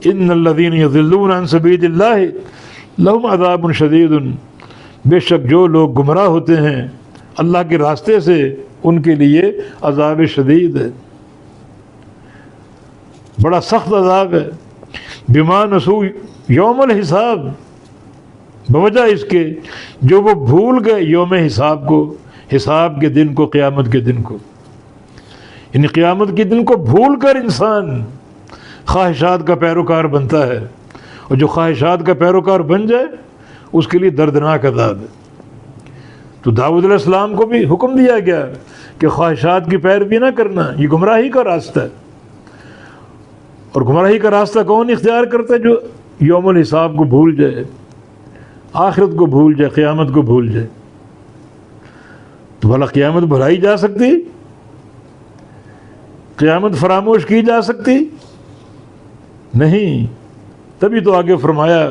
ان الذین یضلون عن سبیل اللہ لہم عذاب شدید، بے شک جو لوگ گمراہ ہوتے ہیں اللہ کے راستے سے ان کے لیے عذاب شدید ہے، بڑا سخت عذاب ہے۔ بما نسوا یوم الحساب، بوجہ اس کے جو وہ بھول گئے یوم حساب کو، حساب کے دن کو، قیامت کے دن کو، یعنی قیامت کے دن کو بھول کر انسان خواہشات کا پیروکار بنتا ہے، اور جو خواہشات کا پیروکار بن جائے اس کے لیے دردناک عذاب ہے۔ تو داؤد علیہ السلام کو بھی حکم دیا گیا کہ خواہشات کی پیروی نہ کرنا، یہ گمراہی کا راستہ ہے۔ اور گمراہی کا راستہ کون اختیار کرتا ہے؟ جو یوم الحساب کو بھول جائے، آخرت کو بھول جائے، قیامت کو بھول جائے۔ تو بھلا قیامت بھلائی جا سکتی؟ قیامت فراموش کی جا سکتی؟ نہیں۔ تبھی تو آگے فرمایا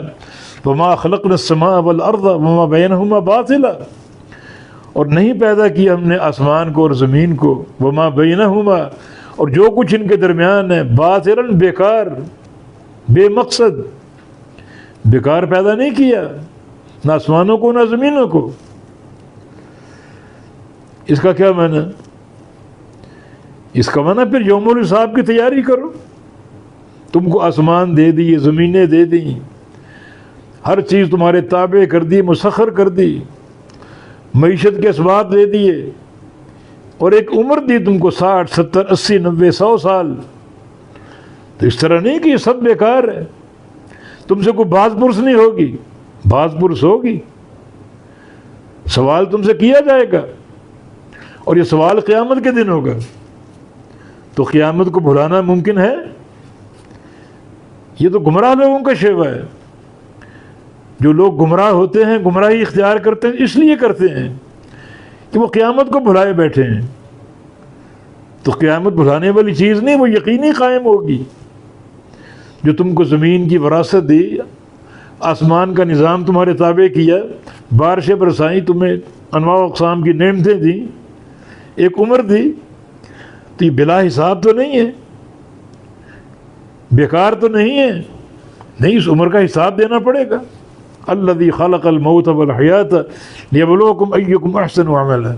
وَمَا خَلَقْنَا السَّمَاءَ وَالْأَرْضَ وَمَا بَيْنَهُمَا بَاطِلًا، اور نہیں پیدا کیا ہم نے آسمان کو اور زمین کو، وَمَا بَيْنَهُمَا، اور جو کچھ ان کے درمیان ہے، باطلاً، بیکار، بے مقصد، بیکار پیدا نہیں کیا، نہ آسمانوں کو نہ زمینوں کو۔ اس کا کیا معنی؟ اس کا معنی پھر یوم الحساب کی تیاری کرو۔ تم کو آسمان دے دی، زمینیں دے دیں، ہر چیز تمہارے تابع کر دی، مسخر کر دی، معیشت کے اسباب دے دیے، اور ایک عمر دی تم کو 60 70 80 90 100 سال۔ تو اس طرح نہیں کہ یہ سب بیکار ہے، تم سے کوئی باز پرس نہیں ہوگی، باز پرس ہوگی، سوال تم سے کیا جائے گا، اور یہ سوال قیامت کے دن ہوگا۔ تو قیامت کو بھلانا ممکن ہے؟ یہ تو گمراہ لوگوں کا شیوہ ہے۔ جو لوگ گمراہ ہوتے ہیں، گمراہی اختیار کرتے ہیں، اس لیے کرتے ہیں کہ وہ قیامت کو بھلائے بیٹھے ہیں۔ تو قیامت بھلانے والی چیز نہیں، وہ یقینی قائم ہوگی۔ جو تم کو زمین کی وراثت دی، آسمان کا نظام تمہارے تابع کیا، بارشیں برسائیں، تمہیں انواع و اقسام کی نعمتیں دیں، ایک عمر دی، تو یہ بلا حساب تو نہیں ہے، بیکار تو نہیں ہے، نہیں، اس عمر کا حساب دینا پڑے گا۔ الذی خلق الموت والحیات لیبلوکم ایکم احسن عملا،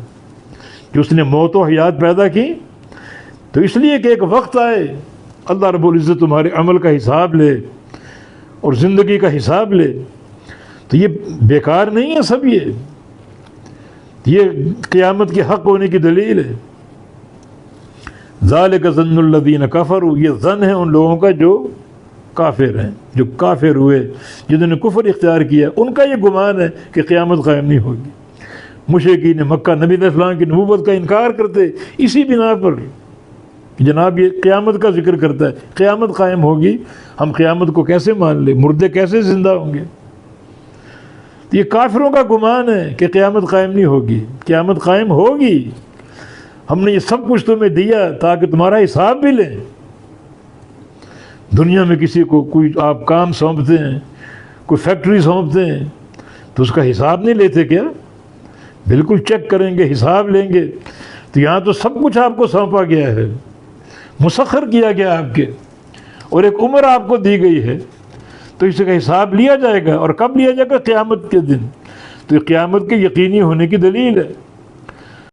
جو اس نے موت و حیات پیدا کی تو اس لیے کہ ایک وقت آئے اللہ رب العزت تمہارے عمل کا حساب لے اور زندگی کا حساب لے۔ تو یہ بیکار نہیں ہے سب، یہ قیامت کے حق ہونے کی دلیل ہے۔ ذالک ظن الذین کفروا، یہ ظن ہے ان لوگوں کا جو کافر ہیں، جو کافر ہوئے، جنہوں نے کفر اختیار کیا، ان کا یہ گمان ہے کہ قیامت قائم نہیں ہوگی۔ مشرکین مکہ نبی علیہ السلام کی نبوت کا انکار کرتے اسی بنا پر، جناب یہ قیامت کا ذکر کرتا ہے، قیامت قائم ہوگی، ہم قیامت کو کیسے مان لیں، مردے کیسے زندہ ہوں گے؟ یہ کافروں کا گمان ہے کہ قیامت قائم نہیں ہوگی۔ قیامت قائم ہوگی، ہم نے یہ سب کچھ تمہیں دیا تاکہ تمہارا حساب بھی لیں۔ دنیا میں کسی کو کوئی آپ کام سونپتے ہیں، کوئی فیکٹری سونپتے ہیں، تو اس کا حساب نہیں لیتے کیا؟ بالکل چیک کریں گے، حساب لیں گے۔ تو یہاں تو سب کچھ آپ کو سونپا گیا ہے، مسخر کیا گیا آپ کے، اور ایک عمر آپ کو دی گئی ہے، تو اس کا حساب لیا جائے گا۔ اور کب لیا جائے گا؟ قیامت کے دن۔ تو یہ قیامت کے یقینی ہونے کی دلیل ہے۔